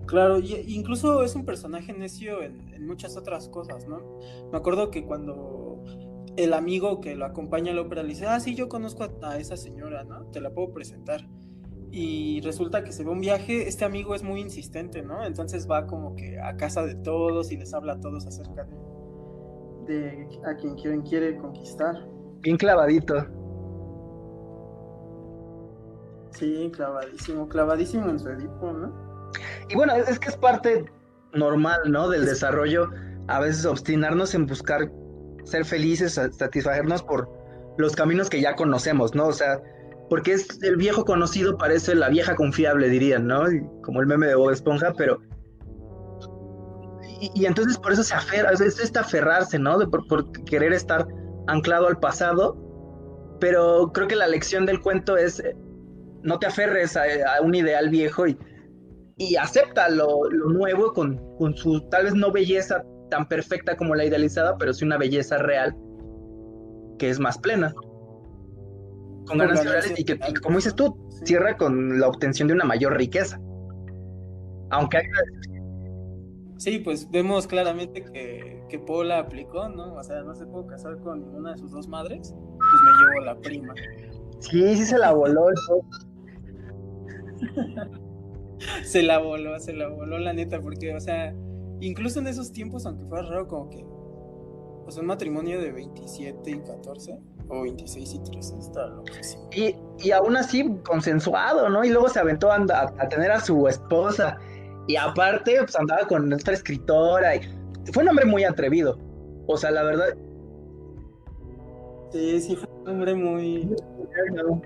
Claro, y incluso es un personaje necio en muchas otras cosas, ¿no? Me acuerdo que cuando el amigo que lo acompaña a la ópera le dice, sí, yo conozco a esa señora, ¿no? Te la puedo presentar. Y resulta que se ve un viaje, este amigo es muy insistente, ¿no? Entonces va como que a casa de todos y les habla a todos acerca de a quien quiere conquistar. Bien clavadito. Sí, clavadísimo, clavadísimo en su Edipo, ¿no? Y bueno, es que es parte normal, ¿no? Del Es, desarrollo, a veces obstinarnos en buscar ser felices, satisfacernos por los caminos que ya conocemos, ¿no? O sea, porque es el viejo conocido parece la vieja confiable, dirían, ¿no? Como el meme de Bob Esponja, pero... Y entonces por eso se aferra, es este aferrarse, ¿no? Por querer estar anclado al pasado, pero creo que la lección del cuento es no te aferres a un ideal viejo y acepta lo nuevo con su tal vez no belleza tan perfecta como la idealizada, pero sí una belleza real que es más plena, con ganancias reales y que, como dices tú, sí. cierra con la obtención de una mayor riqueza. Aunque hay... Sí, pues vemos claramente que Poe la aplicó, ¿no? O sea, no se pudo casar con ninguna de sus dos madres, pues me llevo la prima. Sí, sí se la voló el Poe. Se la voló la neta, porque, o sea, incluso en esos tiempos, aunque fuera raro, como que, pues un matrimonio de 27 y 14, o 26 y 13, está loquísimo. Y aún así consensuado, ¿no? Y luego se aventó a tener a su esposa. Y aparte, pues andaba con otra escritora. Y fue un hombre muy atrevido. O sea, la verdad. Sí, sí, fue un hombre muy... No.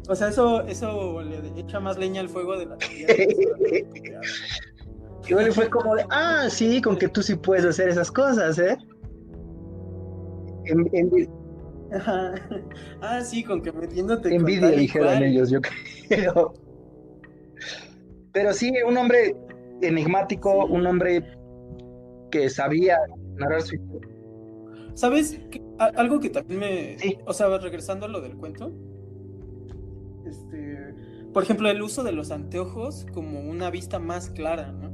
O sea, eso le echa más leña al fuego de la teoría de que Igual fue como de, sí, con que tú sí puedes hacer esas cosas, ¿eh? Sí, con que metiéndote Envidia, con tal y dijeron cual. ellos, yo creo. Pero sí, un hombre enigmático, Sí. un hombre que sabía narrar su historia. ¿Sabes? Algo que también me... Sí. O sea, regresando a lo del cuento. Por ejemplo, el uso de los anteojos como una vista más clara, ¿no?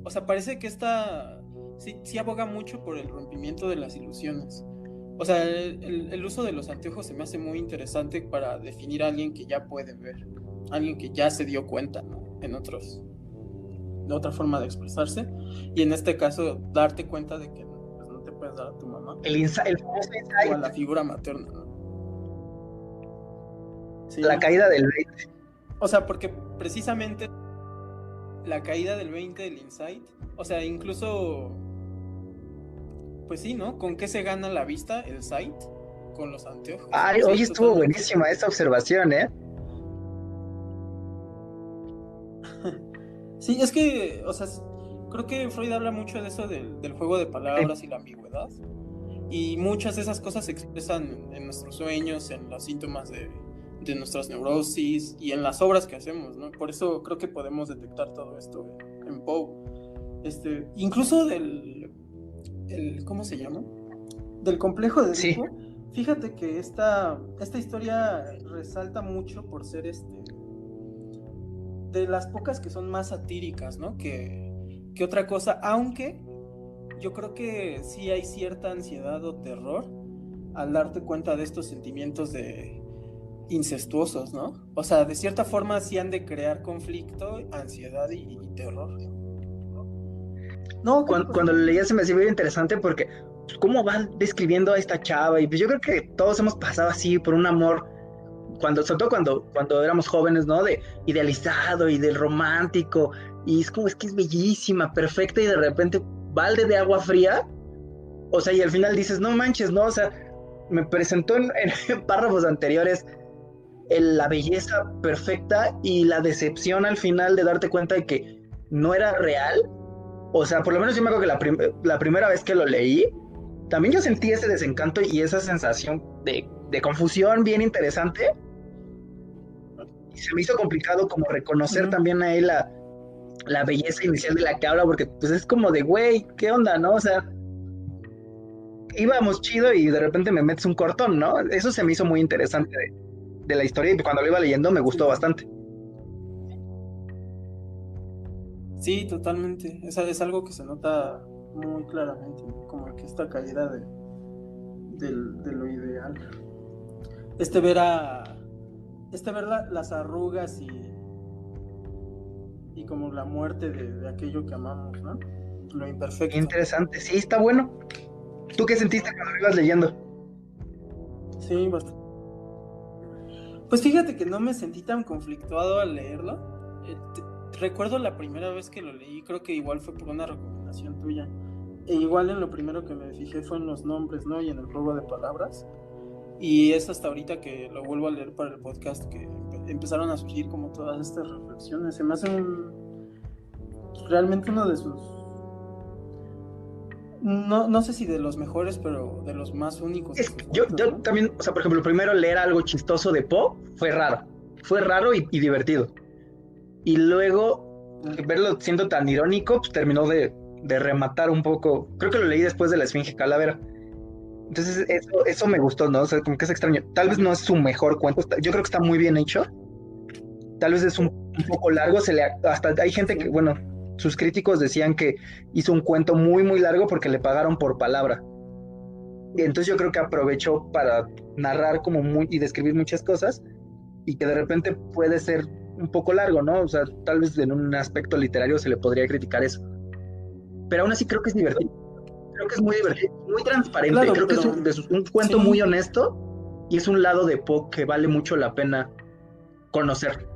O sea, parece que esta sí aboga mucho por el rompimiento de las ilusiones. O sea, el uso de los anteojos se me hace muy interesante para definir a alguien que ya puede ver, alguien que ya se dio cuenta, ¿no? De otra forma de expresarse. Y en este caso, darte cuenta de que pues, no te puedes dar a tu mamá. El famoso insight. O a la figura materna, ¿no? Sí. La caída del 20. O sea, porque precisamente la caída del 20 del insight, o sea, incluso, pues sí, ¿no? ¿Con qué se gana la vista, el sight? Con los anteojos. Ay, Sí, hoy estuvo totalmente. buenísima esta observación, ¿eh? Sí, es que, o sea, creo que Freud habla mucho de eso del juego de palabras y la ambigüedad. Y muchas de esas cosas se expresan en nuestros sueños, en los síntomas de nuestras neurosis y en las obras que hacemos, ¿no? Por eso creo que podemos detectar todo esto en Poe. Incluso ¿cómo se llama? Del complejo de Edipo. Sí. Fíjate que esta historia resalta mucho por ser de las pocas que son más satíricas, ¿no? Que otra cosa, aunque yo creo que sí hay cierta ansiedad o terror al darte cuenta de estos sentimientos incestuosos, ¿no? O sea, de cierta forma sí han de crear conflicto, ansiedad y terror. No, cuando lo leía se me hacía muy interesante porque cómo va describiendo a esta chava y pues yo creo que todos hemos pasado así por un amor sobre todo cuando éramos jóvenes, ¿no? De idealizado y del romántico y es que es bellísima, perfecta y de repente balde de agua fría, o sea, y al final dices, no manches, ¿no? O sea, me presentó en párrafos anteriores la belleza perfecta y la decepción al final de darte cuenta de que no era real. O sea, por lo menos yo me acuerdo que la primera vez que lo leí, también yo sentí ese desencanto y esa sensación de confusión bien interesante. Y se me hizo complicado como reconocer también a él la belleza inicial de la que habla, porque pues es como de, güey, ¿qué onda, no? O sea, íbamos chido y de repente me metes un cortón, ¿no? Eso se me hizo muy interesante de la historia y cuando lo iba leyendo me gustó bastante. Sí, totalmente. Es algo que se nota muy claramente, como que esta caída de lo ideal. Ver las arrugas y como la muerte de aquello que amamos, ¿no? Lo imperfecto. Interesante, sí, está bueno. ¿Tú qué sentiste cuando lo ibas leyendo? Sí, bastante. Pues fíjate que no me sentí tan conflictuado al leerlo. Recuerdo la primera vez que lo leí, creo que igual fue por una recomendación tuya. E igual en lo primero que me fijé fue en los nombres, ¿no? Y en el juego de palabras. Y es hasta ahorita que lo vuelvo a leer para el podcast que empezaron a surgir como todas estas reflexiones. Se me hace realmente uno de sus... No sé si de los mejores, pero de los más únicos. Yo también, o sea, por ejemplo, primero leer algo chistoso de Poe fue raro. Fue raro y divertido. Y luego verlo siendo tan irónico, pues terminó de de rematar un poco. Creo que lo leí después de la Esfinge Calavera. Entonces eso me gustó, ¿no? O sea, como que es extraño. Tal vez no es su mejor cuento. Yo creo que está muy bien hecho. Tal vez es un poco largo. Hasta hay gente que, Sí. bueno, sus críticos decían que hizo un cuento muy, muy largo porque le pagaron por palabra. Y entonces yo creo que aprovechó para narrar como muy y describir muchas cosas y que de repente puede ser un poco largo, ¿no? O sea, tal vez en un aspecto literario se le podría criticar eso. Pero aún así creo que es divertido. Creo que es muy divertido, muy transparente. Claro, Creo que es pero un cuento sí. muy honesto y es un lado de Poe que vale mucho la pena conocer.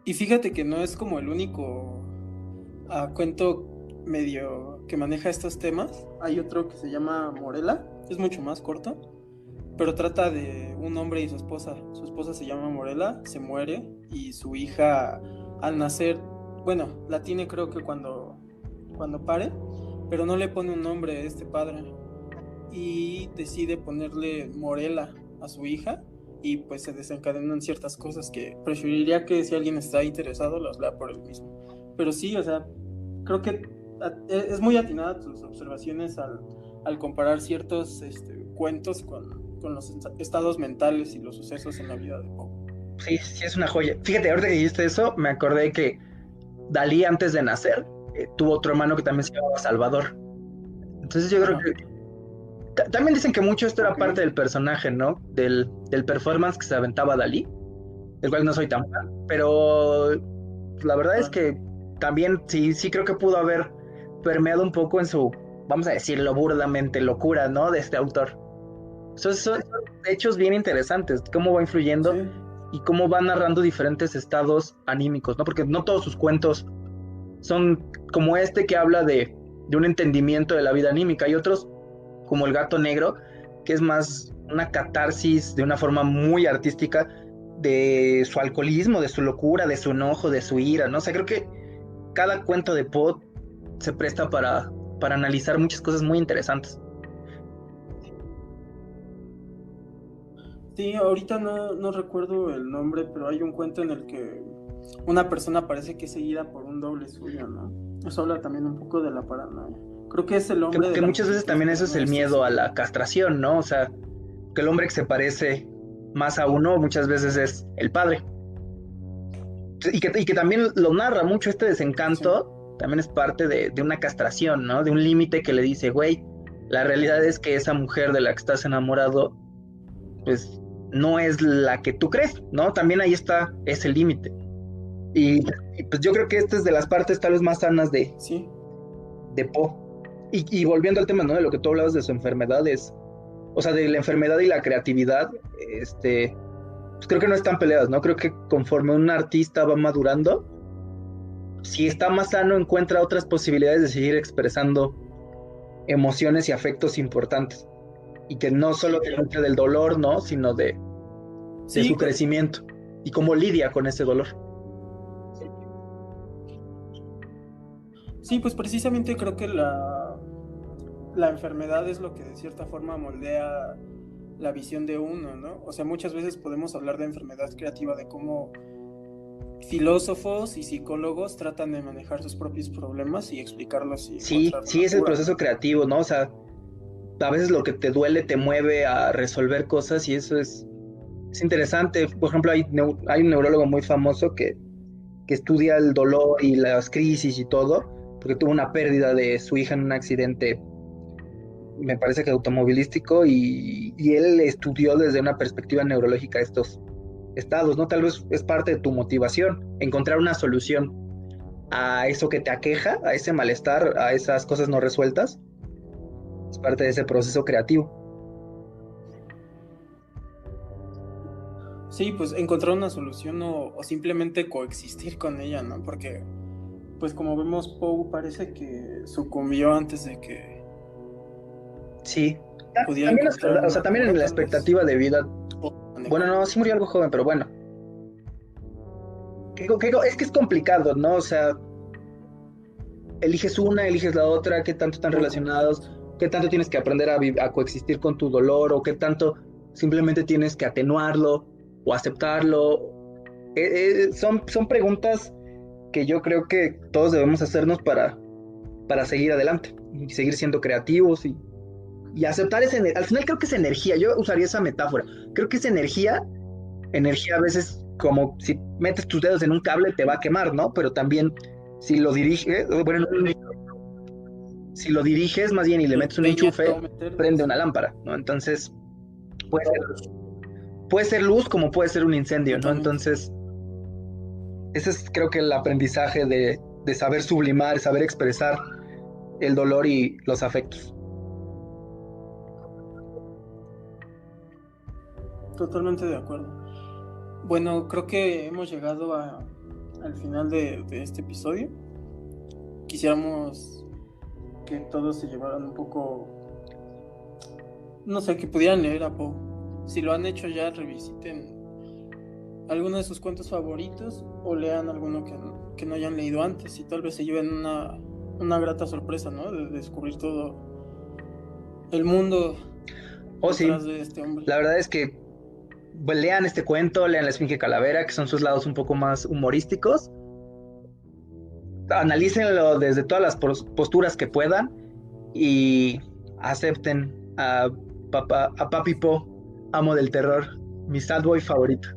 Y fíjate que no es como el único cuento medio que maneja estos temas. Hay otro que se llama Morela, es mucho más corto, pero trata de un hombre y su esposa. Su esposa se llama Morela, se muere y su hija al nacer, bueno, la tiene creo que cuando pare, pero no le pone un nombre a este padre y decide ponerle Morela a su hija y pues se desencadenan ciertas cosas que preferiría que si alguien está interesado los lea por él mismo. Pero sí, o sea, creo que es muy atinada tus observaciones al comparar ciertos cuentos con los estados mentales y los sucesos en la vida de Poe. Sí, sí es una joya. Fíjate, ahorita que dijiste eso, me acordé que Dalí antes de nacer tuvo otro hermano que también se llamaba Salvador. Entonces yo creo Ajá. que también dicen que mucho esto era Ok. parte del personaje, ¿no? Del performance que se aventaba Dalí, del cual no soy tan fan, pero la verdad es Claro. que también sí, sí creo que pudo haber permeado un poco en su, vamos a decirlo burdamente, locura, ¿no? De este autor. Son hechos bien interesantes, cómo va Sí. influyendo y cómo va narrando diferentes estados anímicos, ¿no? Porque no todos sus cuentos son como este que habla de un entendimiento de la vida anímica. Hay otros, como El gato negro, que es más una catarsis de una forma muy artística de su alcoholismo, de su locura, de su enojo, de su ira, ¿no? O sea, creo que cada cuento de Poe se presta para analizar muchas cosas muy interesantes. Sí, ahorita no recuerdo el nombre, pero hay un cuento en el que una persona parece que es seguida por un doble suyo, ¿no? Eso habla también un poco de la paranoia. Creo que es el hombre de Que la muchas veces multitud, también pero eso es no el estoy miedo a seguro. la castración, ¿no? O sea, que el hombre que se parece más a uno muchas veces es el padre. Y que también lo narra mucho este Sí, desencanto, también es parte de una castración, ¿no? De un límite que le dice, güey, la realidad es que esa mujer de la que estás enamorado, pues no es la que tú crees, ¿no? También ahí está ese límite. Y, y pues yo creo que esta es de las partes tal vez más sanas sí, de Poe. Y volviendo al tema, ¿no? De lo que tú hablabas de su enfermedad, o sea, de la enfermedad y la creatividad, pues creo que no están peleadas, ¿no? Creo que conforme un artista va madurando, si está más sano, encuentra otras posibilidades de seguir expresando emociones y afectos importantes. Y que no solo te nutre del dolor, ¿no? Sino de sí, su crecimiento y cómo lidia con ese dolor. sí, pues precisamente creo que la enfermedad es lo que de cierta forma moldea la visión de uno, ¿no? O sea, muchas veces podemos hablar de enfermedad creativa, de cómo filósofos y psicólogos tratan de manejar sus propios problemas y explicarlos y Sí, encontrar sí una es el cura, ¿no? proceso creativo, ¿no? O sea, a veces lo que te duele te mueve a resolver cosas y eso es interesante. Por ejemplo, hay un neurólogo muy famoso que estudia el dolor y las crisis y todo, porque tuvo una pérdida de su hija en un accidente, me parece que automovilístico, y él estudió desde una perspectiva neurológica estos estados, ¿no? Tal vez es parte de tu motivación, encontrar una solución a eso que te aqueja, a ese malestar, a esas cosas no resueltas, es parte de ese proceso creativo. Sí, pues encontrar una solución o simplemente coexistir con ella, ¿no? Porque, pues como vemos, Poe parece que sucumbió antes de que Sí, pudiera también, encontrar o sea, una también cura, en la tal vez. expectativa de vida, O bueno, manejó. no, sí murió algo joven, pero bueno, es que es complicado, ¿no? O sea, eliges una, eliges la otra, qué tanto están Muy relacionados, complicado. qué tanto tienes que aprender a coexistir con tu dolor o qué tanto simplemente tienes que atenuarlo o aceptarlo. Son preguntas que yo creo que todos debemos hacernos para seguir adelante y seguir siendo creativos y aceptar esa energía. Al final creo que es energía, yo usaría esa metáfora. Creo que es energía, energía a veces como si metes tus dedos en un cable te va a quemar, ¿no? Pero también si lo diriges, bueno, si lo diriges más bien y le metes un Peña enchufe, no prende meterlas. una lámpara, ¿no? Entonces puede ser luz como puede ser un incendio, ¿no? Totalmente. Entonces, ese es creo que el aprendizaje de saber sublimar, saber expresar el dolor y los afectos. Totalmente de acuerdo. Bueno, creo que hemos llegado al final de este episodio. Quisiéramos que todos se llevaran un poco, no sé, que pudieran leer a Poe. Si lo han hecho ya, revisiten alguno de sus cuentos favoritos o lean alguno que no hayan leído antes y tal vez se lleven una grata sorpresa, ¿no? De descubrir todo el mundo Oh, sí, detrás de este hombre. la verdad es que pues, lean este cuento, lean La Esfinge Calavera, que son sus lados un poco más humorísticos. Analícenlo desde todas las posturas que puedan y acepten a Papi Po, amo del terror, mi sad boy favorito.